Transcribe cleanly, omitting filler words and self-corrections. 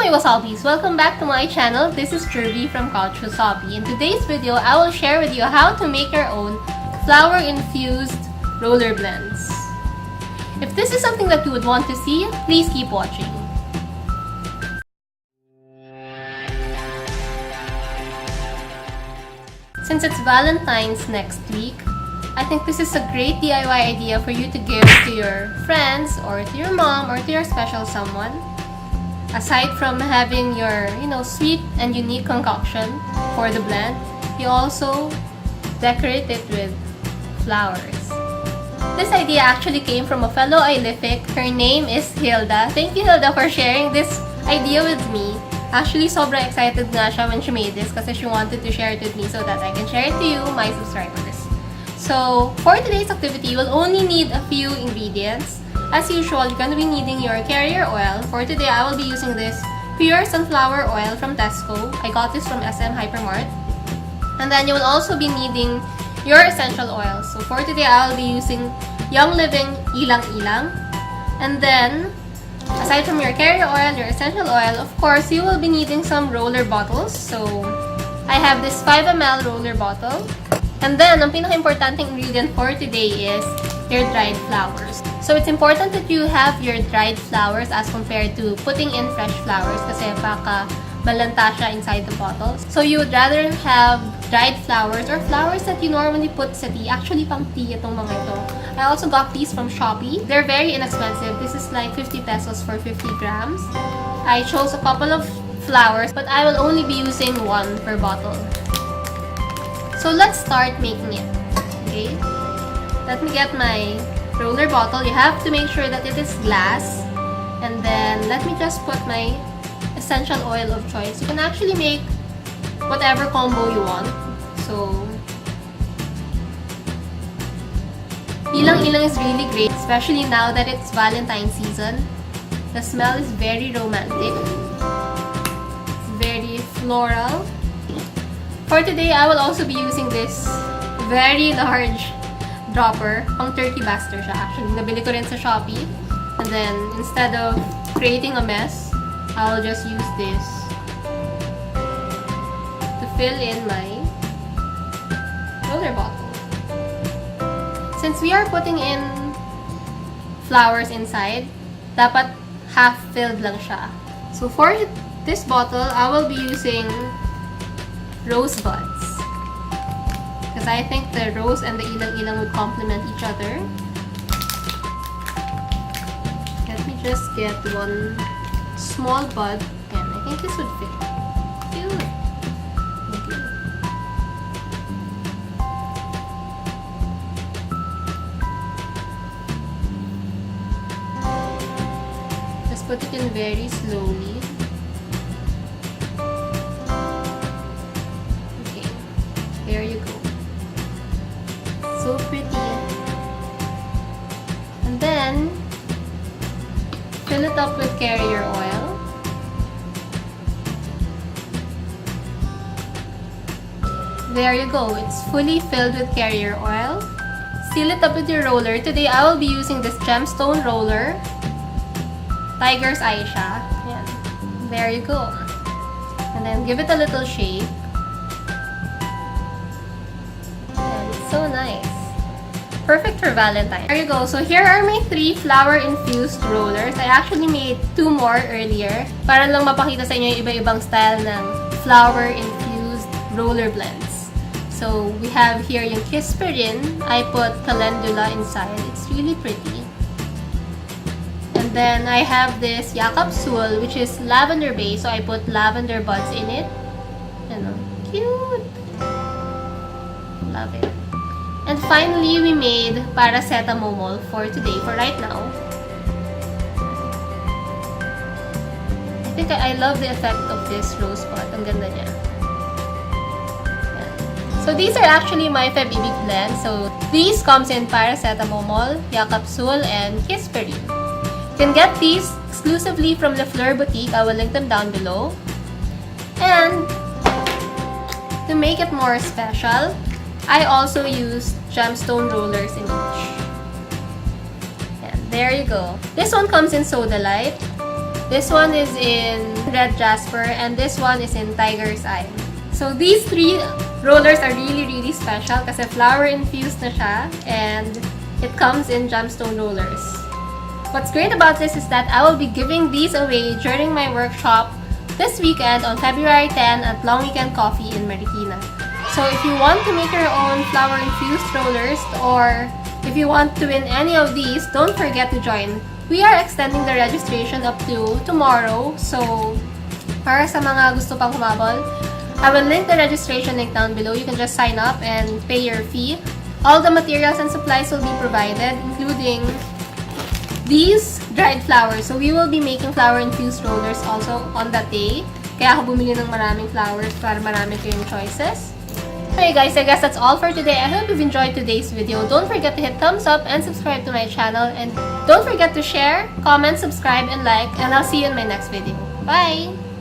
my wasabis! Welcome back to my channel. This is Jirbie from Couchwasabi. In today's video, I will share with you how to make your own flower-infused roller blends. If this is something that you would want to see, please keep watching. Since it's Valentine's next week, I think this is a great DIY idea for you to give to your friends or to your mom or to your special someone. Aside from having your, sweet and unique concoction for the blend, you also decorate it with flowers. This idea actually came from a fellow Ilific. Her name is Hilda. Thank you, Hilda, for sharing this idea with me. Actually, sobrang excited nga siya when she made this kasi she wanted to share it with me so that I can share it to you, my subscribers. So, for today's activity, you will only need a few ingredients. As usual, you're going to be needing your carrier oil. For today, I will be using this pure sunflower oil from Tesco. I got this from SM Hypermart. And then you will also be needing your essential oils. So for today, I will be using Young Living Ilang Ilang. And then, aside from your carrier oil, your essential oil, of course, you will be needing some roller bottles. So, I have this 5 ml roller bottle. And then, ang pinaka-importanting ingredient for today is your dried flowers. So, it's important that you have your dried flowers as compared to putting in fresh flowers kasi baka malanta siya inside the bottles. So, you would rather have dried flowers or flowers that you normally put sa tea. Actually, pang tea itong mga ito. I also got these from Shopee. They're very inexpensive. This is like 50 pesos for 50 grams. I chose a couple of flowers, but I will only be using one per bottle. So, let's start making it. Okay? Let me get my roller bottle. You have to make sure that it is glass. And then, let me just put my essential oil of choice. You can actually make whatever combo you want. So, ilang-ilang is really great, especially now that it's Valentine's season. The smell is very romantic. It's very floral. For today, I will also be using this very large dropper. Pang turkey baster siya actually. Nabili ko rin sa Shopee. And then, instead of creating a mess, I'll just use this to fill in my roller bottle. Since we are putting in flowers inside, dapat half filled lang siya. So, for this bottle, I will be using rose buds. Because I think the rose and the ilang-ilang would complement each other. Let me just get one small bud. And I think this would fit. Cute. Okay. Just put it in very slowly. Okay. There you go. So pretty. And then, fill it up with carrier oil. There you go. It's fully filled with carrier oil. Seal it up with your roller. Today, I will be using this gemstone roller. Tiger's eye siya. Ayan. There you go. And then, give it a little shape. And it's so nice. Perfect for Valentine. There you go. So here are my 3 flower-infused rollers. I actually made 2 more earlier para lang mapakita sa inyo yung iba-ibang style ng flower-infused roller blends. So we have here yung Kisperin. I put calendula inside. It's really pretty. And then I have this Yakapsul, which is lavender base. So I put lavender buds in it. Cute! Love it. And finally, we made paracetamol for today, for right now. I think I love the effect of this rose bud. Ang ganda niya. Yan. So these are actually my Febibig blend. So these comes in paracetamol, Yakapsul, and Kisperin. You can get these exclusively from the Fleur boutique. I will link them down below. And to make it more special, I also used gemstone rollers in each. And there you go. This one comes in Soda Light. This one is in Red Jasper, and this one is in Tiger's Eye. So these 3 rollers are really special kasi flower infused na siya, and it comes in gemstone rollers. What's great about this is that I will be giving these away during my workshop this weekend on February 10 at Long Weekend Coffee in Marikina. So if you want to make your own flower infused rollers, or if you want to win any of these, don't forget to join. We are extending the registration up to tomorrow, so para sa mga gusto pang humabol, I will link the registration link down below. You can just sign up and pay your fee. All the materials and supplies will be provided, including these dried flowers. So we will be making flower infused rollers also on that day. Kaya ako bumili ng maraming flowers para marami kayong choices. Okay guys, I guess that's all for today. I hope you've enjoyed today's video. Don't forget to hit thumbs up and subscribe to my channel. And don't forget to share, comment, subscribe, and like. And I'll see you in my next video. Bye!